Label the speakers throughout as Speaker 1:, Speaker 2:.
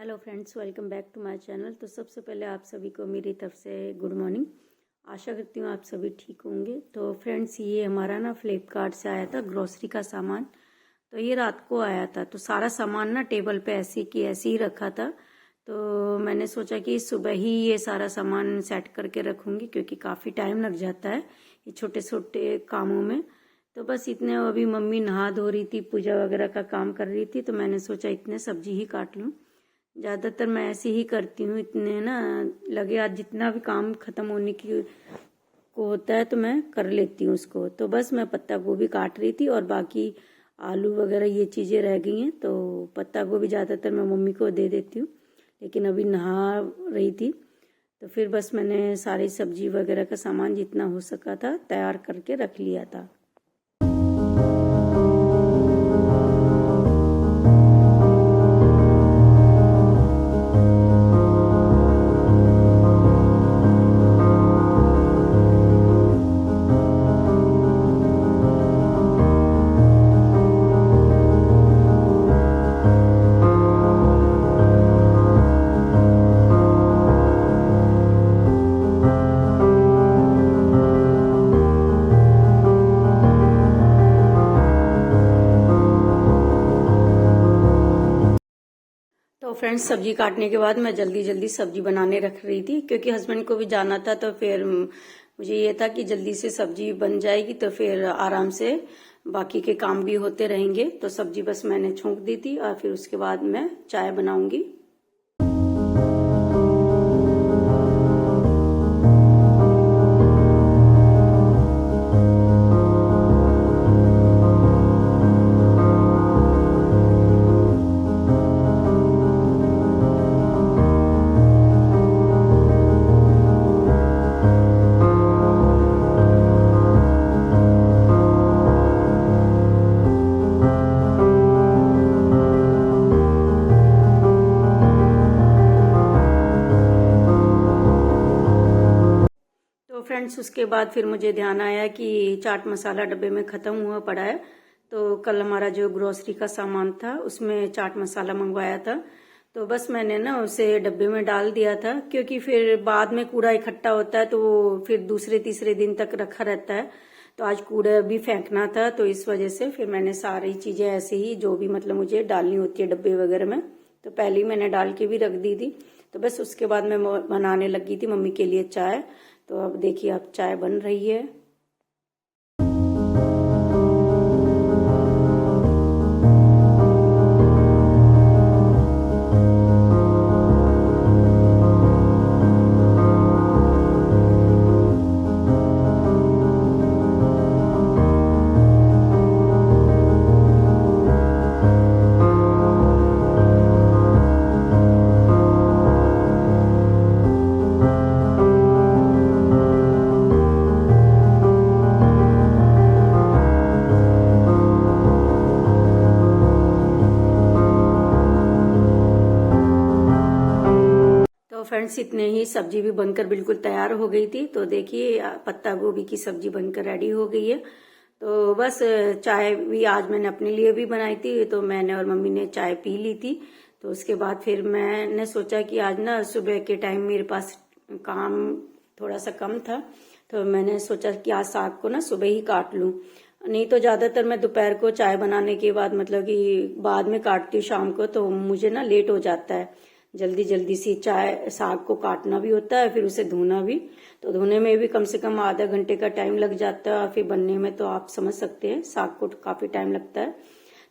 Speaker 1: Hello friends, welcome back to my channel. तो सबसे पहले आप सभी को मेरी तरफ से गुड मॉर्निंग। आशा करती हूँ आप सभी ठीक होंगे। तो फ्रेंड्स, ये हमारा ना फ्लिपकार्ट से आया था ग्रोसरी का सामान। तो ये रात को आया था, तो सारा सामान ना टेबल पे ऐसे ही रखा था। तो मैंने सोचा कि सुबह ही ये सारा सामान सेट करके रखूँगी, क्योंकि काफ़ी टाइम लग जाता है ये छोटे छोटे कामों में। तो बस इतने, अभी मम्मी नहा धो रही थी, पूजा वगैरह का काम कर रही थी, तो मैंने सोचा इतने सब्जी ही काट लूँ। ज़्यादातर मैं ऐसे ही करती हूँ, इतने ना लगे आज जितना भी काम खत्म होने की को होता है तो मैं कर लेती हूँ उसको। तो बस मैं पत्ता गोभी काट रही थी और बाकी आलू वगैरह ये चीज़ें रह गई हैं। तो पत्ता गोभी ज़्यादातर मैं मम्मी को दे देती हूँ, लेकिन अभी नहा रही थी तो फिर बस मैंने सारी सब्जी वगैरह का सामान जितना हो सका था तैयार करके रख लिया था। तो फ्रेंड्स, सब्जी काटने के बाद मैं जल्दी जल्दी सब्जी बनाने रख रही थी, क्योंकि हस्बैंड को भी जाना था। तो फिर मुझे ये था कि जल्दी से सब्जी बन जाएगी तो फिर आराम से बाकी के काम भी होते रहेंगे। तो सब्जी बस मैंने छोंक दी थी और फिर उसके बाद मैं चाय बनाऊंगी। तो फ्रेंड्स, उसके बाद फिर मुझे ध्यान आया कि चाट मसाला डब्बे में ख़त्म हुआ पड़ा है। तो कल हमारा जो ग्रोसरी का सामान था उसमें चाट मसाला मंगवाया था। तो बस मैंने ना उसे डब्बे में डाल दिया था, क्योंकि फिर बाद में कूड़ा इकट्ठा होता है तो वो फिर दूसरे तीसरे दिन तक रखा रहता है। तो आज कूड़ा भी फेंकना था, तो इस वजह से फिर मैंने सारी चीज़ें ऐसे ही जो भी मतलब मुझे डालनी होती है डब्बे वगैरह में, तो पहले ही मैंने डाल के भी रख दी थी। तो बस उसके बाद मैं बनाने लगी थी मम्मी के लिए चाय। तो अब देखिए, अब चाय बन रही है। तो फ्रेंड्स, इतने ही सब्जी भी बनकर बिल्कुल तैयार हो गई थी। तो देखिए, पत्ता गोभी की सब्जी बनकर रेडी हो गई है। तो बस चाय भी आज मैंने अपने लिए भी बनाई थी, तो मैंने और मम्मी ने चाय पी ली थी। तो उसके बाद फिर मैंने सोचा कि आज ना सुबह के टाइम मेरे पास काम थोड़ा सा कम था, तो मैंने सोचा कि आज साग को ना सुबह ही काट लूं। नहीं तो ज्यादातर मैं दोपहर को चाय बनाने के बाद मतलब कि बाद में काटती हूँ शाम को, तो मुझे ना लेट हो जाता है। जल्दी जल्दी सी चाय साग को काटना भी होता है, फिर उसे धोना भी। तो धोने में भी कम से कम आधा घंटे का टाइम लग जाता है, फिर बनने में तो आप समझ सकते हैं साग को काफी टाइम लगता है।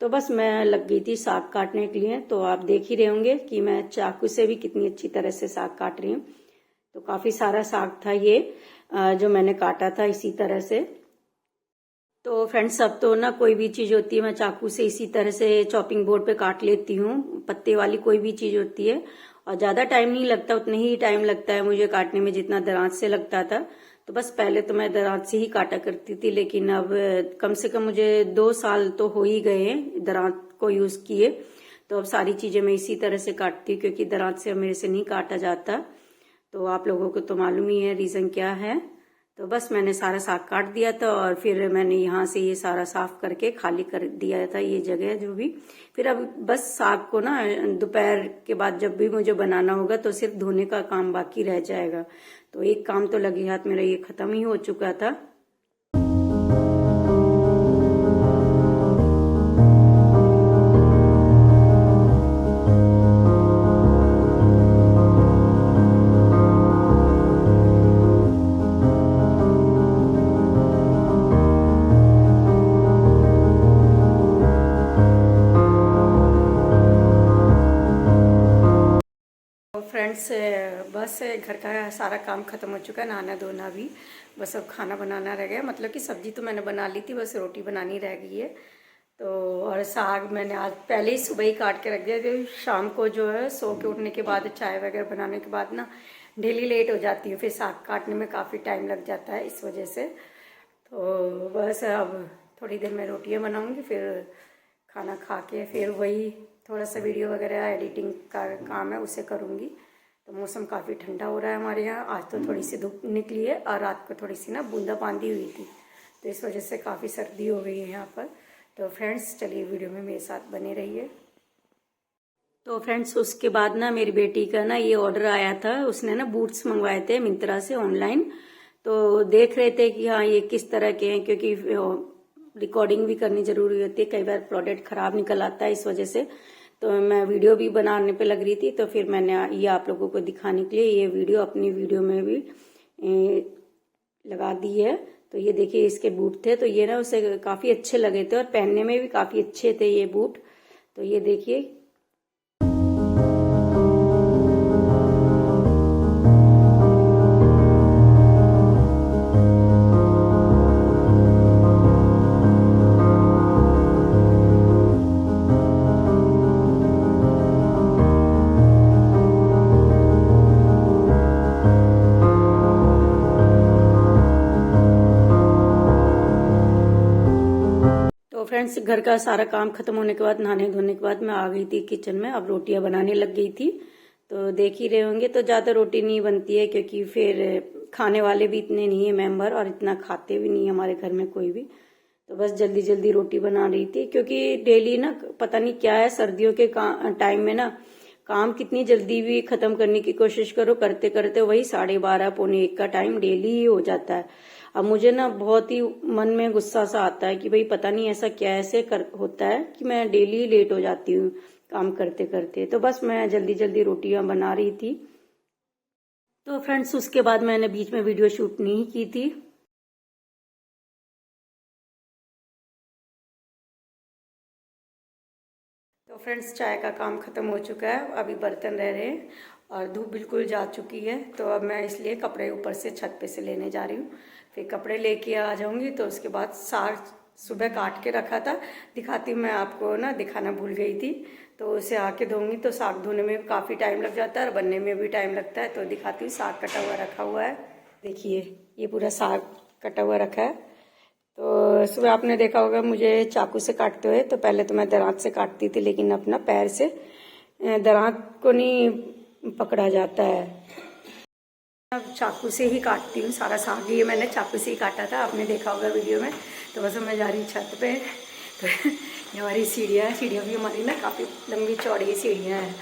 Speaker 1: तो बस मैं लग गई थी साग काटने के लिए। तो आप देख ही रहे होंगे कि मैं चाकू से भी कितनी अच्छी तरह से साग काट रही हूँ। तो काफी सारा साग था ये, जो मैंने काटा था इसी तरह से। तो फ्रेंड्स, अब तो ना कोई भी चीज होती है मैं चाकू से इसी तरह से चॉपिंग बोर्ड पे काट लेती हूँ। पत्ते वाली कोई भी चीज होती है और ज्यादा टाइम नहीं लगता, उतने ही टाइम लगता है मुझे काटने में जितना दराज से लगता था। तो बस पहले तो मैं दराज से ही काटा करती थी, लेकिन अब कम से कम मुझे 2 साल तो हो ही गए हैं दराज को यूज किए। तो अब सारी चीजें मैं इसी तरह से काटती हूँ, क्योंकि दराज से मेरे से नहीं काटा जाता। तो आप लोगों को तो मालूम ही है रीजन क्या है। तो बस मैंने सारा साग काट दिया था और फिर मैंने यहाँ से ये सारा साफ करके खाली कर दिया था ये जगह जो भी। फिर अब बस साग को ना दोपहर के बाद जब भी मुझे बनाना होगा तो सिर्फ धोने का काम बाकी रह जाएगा। तो एक काम तो लगे हाथ मेरा ये खत्म ही हो चुका था। फ्रेंड्स बस घर का सारा काम खत्म हो चुका है, नहाना धोना भी, बस अब खाना बनाना रह गया। मतलब कि सब्जी तो मैंने बना ली थी, बस रोटी बनानी रह गई है। तो और साग मैंने आज पहले ही सुबह ही काट के रख दिया, क्योंकि शाम को जो है सो के उठने के बाद चाय वगैरह बनाने के बाद ना डेली लेट हो जाती है, फिर साग काटने में काफ़ी टाइम लग जाता है इस वजह से। तो बस अब थोड़ी देर में रोटियाँ बनाऊँगी, फिर खाना खा के फिर वही थोड़ा सा वीडियो वगैरह एडिटिंग का काम है उसे करूँगी। तो मौसम काफ़ी ठंडा हो रहा है हमारे यहाँ, आज तो थोड़ी सी धूप निकली है और रात को थोड़ी सी ना बूंदाबांदी हुई थी, तो इस वजह से काफ़ी सर्दी हो गई है यहाँ पर। तो फ्रेंड्स चलिए वीडियो में मेरे साथ बने रहिए। तो फ्रेंड्स उसके बाद ना मेरी बेटी का ना ये ऑर्डर आया था, उसने ना बूट्स मंगवाए थे मिंत्रा से ऑनलाइन। तो देख रहे थे कि हाँ ये किस तरह के हैं, क्योंकि रिकॉर्डिंग भी करनी जरूरी होती है, कई बार प्रोडक्ट खराब निकल आता है, इस वजह से तो मैं वीडियो भी बनाने पे लग रही थी। तो फिर मैंने ये आप लोगों को दिखाने के लिए ये वीडियो अपनी वीडियो में भी लगा दी है। तो ये देखिए इसके बूट थे, तो ये ना उसे काफ़ी अच्छे लगे थे और पहनने में भी काफ़ी अच्छे थे ये बूट। तो ये देखिए फ्रेंड्स घर का सारा काम खत्म होने के बाद, नहाने धोने के बाद मैं आ गई थी किचन में, अब रोटियां बनाने लग गई थी। तो देख ही रहे होंगे, तो ज़्यादा रोटी नहीं बनती है क्योंकि फिर खाने वाले भी इतने नहीं है मेंबर, और इतना खाते भी नहीं है हमारे घर में कोई भी। तो बस जल्दी जल्दी रोटी बना रही थी, क्योंकि डेली ना पता नहीं क्या है सर्दियों के टाइम में ना काम कितनी जल्दी भी खत्म करने की कोशिश करो, करते करते वही 12:30 पौने 1 का टाइम डेली ही हो जाता है। अब मुझे ना बहुत ही मन में गुस्सा सा आता है कि भाई पता नहीं ऐसा क्या ऐसे होता है कि मैं डेली लेट हो जाती हूँ काम करते करते। तो बस मैं जल्दी जल्दी रोटियां बना रही थी। तो फ्रेंड्स उसके बाद मैंने बीच में वीडियो शूट नहीं की थी। तो फ्रेंड्स चाय का काम खत्म हो चुका है, अभी बर्तन रह रहे हैं और धूप बिल्कुल जा चुकी है। तो अब मैं इसलिए कपड़े ऊपर से छत पे से लेने जा रही हूँ, फिर कपड़े लेके आ जाऊंगी। तो उसके बाद साग सुबह काट के रखा था, दिखाती मैं आपको ना, दिखाना भूल गई थी। तो उसे आके धोऊंगी, तो साग धोने में भी काफ़ी टाइम लग जाता है और बनने में भी टाइम लगता है। तो दिखाती हूँ, साग कटा हुआ रखा हुआ है, देखिए ये पूरा साग कटा हुआ रखा है। तो सुबह आपने देखा होगा मुझे चाकू से काटते हुए, तो पहले तो मैं दरात से काटती थी, लेकिन अपना पैर से दरात को नहीं पकड़ा जाता है, अब चाकू से ही काटती हूँ। सारा साग ये मैंने चाकू से ही काटा था, आपने देखा होगा वीडियो में। तो बस मैं जा रही हूँ छत पे। तो ये हमारी सीढ़ियाँ भी हमारी ना काफ़ी लंबी चौड़ी सीढ़ियाँ हैं,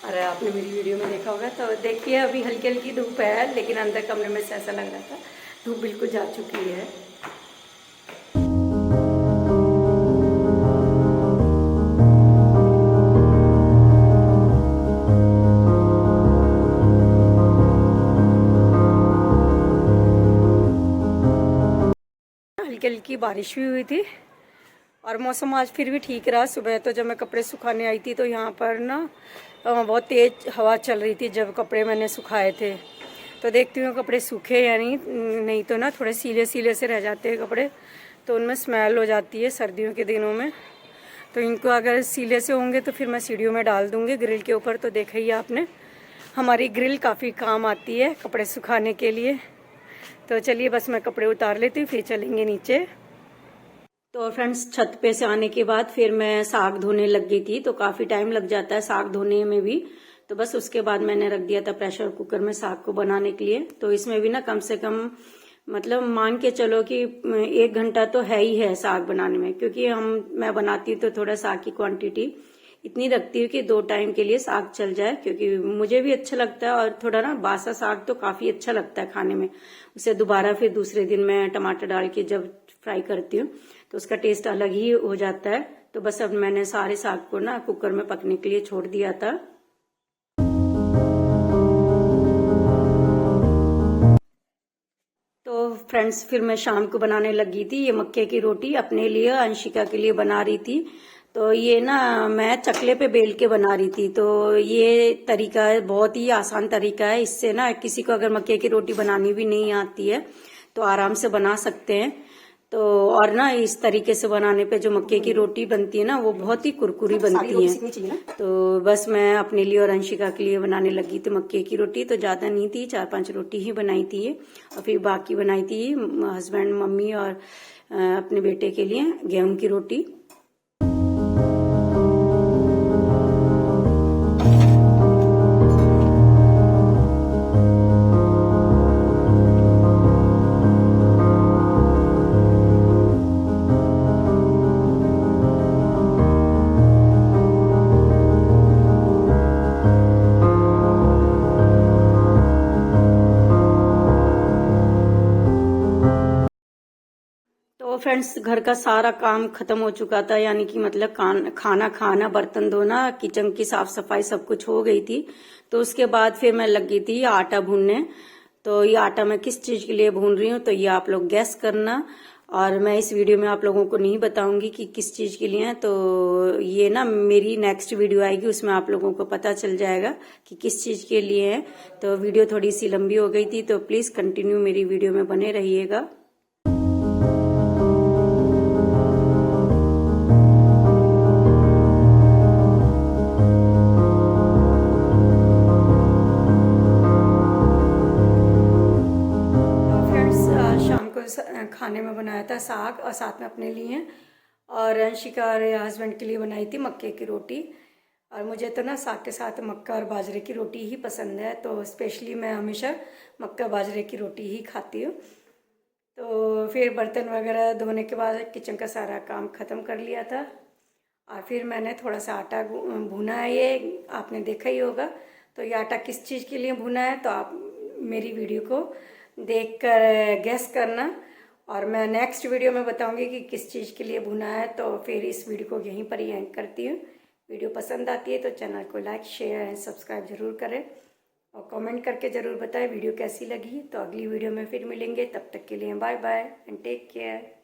Speaker 1: और आपने मेरी वीडियो में देखा होगा। तो देखिए अभी हल्की हल्की धूप है, लेकिन अंदर कमरे में से ऐसा लग रहा था धूप बिल्कुल जा चुकी है। हल्की हल्की बारिश भी हुई थी और मौसम आज फिर भी ठीक रहा। सुबह तो जब मैं कपड़े सुखाने आई थी तो यहाँ पर ना बहुत तेज़ हवा चल रही थी जब कपड़े मैंने सुखाए थे। तो देखती हूँ कपड़े सूखे या नहीं तो ना थोड़े सीले सीले से रह जाते हैं कपड़े, तो उनमें स्मेल हो जाती है सर्दियों के दिनों में। तो इनको अगर सीले से होंगे तो फिर मैं सीढ़ियों में डाल दूँगी ग्रिल के ऊपर। तो देखा ही आपने, हमारी ग्रिल काफ़ी काम आती है कपड़े सुखाने के लिए। तो चलिए बस मैं कपड़े उतार लेती हूँ, फिर चलेंगे नीचे। तो फ्रेंड्स छत पे से आने के बाद फिर मैं साग धोने लग गई थी, तो काफ़ी टाइम लग जाता है साग धोने में भी। तो बस उसके बाद मैंने रख दिया था प्रेशर कुकर में साग को बनाने के लिए। तो इसमें भी ना कम से कम मतलब मान के चलो कि 1 घंटा तो है ही है साग बनाने में, क्योंकि मैं बनाती हूँ तो थोड़ा साग की क्वांटिटी इतनी रखती हूँ कि 2 टाइम के लिए साग चल जाए, क्योंकि मुझे भी अच्छा लगता है और थोड़ा ना बासा साग तो काफी अच्छा लगता है खाने में। उसे दोबारा फिर दूसरे दिन मैं टमाटर डाल के जब फ्राई करती हूँ तो उसका टेस्ट अलग ही हो जाता है। तो बस अब मैंने सारे साग को ना कुकर में पकने के लिए छोड़ दिया था। तो फ्रेंड्स फिर मैं शाम को बनाने लगी थी ये मक्के की रोटी, अपने लिए अंशिका के लिए बना रही थी। तो ये ना मैं चकले पे बेल के बना रही थी। तो ये तरीका है, बहुत ही आसान तरीका है। इससे ना किसी को अगर मक्के की रोटी बनानी भी नहीं आती है तो आराम से बना सकते हैं। तो और ना इस तरीके से बनाने पे जो मक्के की रोटी बनती है ना वो बहुत ही कुरकुरी बनती है। तो बस मैं अपने लिए और अंशिका के लिए बनाने लगी थी मक्के की रोटी। तो ज्यादा नहीं थी, 4-5 रोटी ही बनाई थी ये, और फिर बाकी बनाई थी हस्बैंड मम्मी और अपने बेटे के लिए गेहूं की रोटी। तो फ्रेंड्स घर का सारा काम खत्म हो चुका था, यानी कि मतलब खाना खाना, बर्तन धोना, किचन की साफ सफाई सब कुछ हो गई थी। तो उसके बाद फिर मैं लगी थी आटा भूनने। तो ये आटा मैं किस चीज के लिए भून रही हूँ तो ये आप लोग गैस करना। और मैं इस वीडियो में आप लोगों को नहीं बताऊंगी कि किस चीज के लिए है। तो ये ना मेरी नेक्स्ट वीडियो आएगी, उसमें आप लोगों को पता चल जाएगा कि किस चीज के लिए है। तो वीडियो थोड़ी सी लंबी हो गई थी, तो प्लीज कंटिन्यू मेरी वीडियो में बने रहिएगा। शाम को खाने में बनाया था साग और साथ में अपने लिए, और अंशिका और हस्बैंड के लिए बनाई थी मक्के की रोटी। और मुझे तो ना साग के साथ मक्का और बाजरे की रोटी ही पसंद है, तो स्पेशली मैं हमेशा मक्का बाजरे की रोटी ही खाती हूँ। तो फिर बर्तन वगैरह धोने के बाद किचन का सारा काम ख़त्म कर लिया था, और फिर मैंने थोड़ा सा आटा भुना है, ये आपने देखा ही होगा। तो ये आटा किस चीज़ के लिए भुना है तो आप मेरी वीडियो को देखकर गैस करना, और मैं नेक्स्ट वीडियो में बताऊंगी कि किस चीज़ के लिए भुना है। तो फिर इस वीडियो को यहीं पर ही एंड करती हूँ। वीडियो पसंद आती है तो चैनल को लाइक शेयर एंड सब्सक्राइब जरूर करें, और कमेंट करके ज़रूर बताएं वीडियो कैसी लगी। तो अगली वीडियो में फिर मिलेंगे, तब तक के लिए bye bye and take care.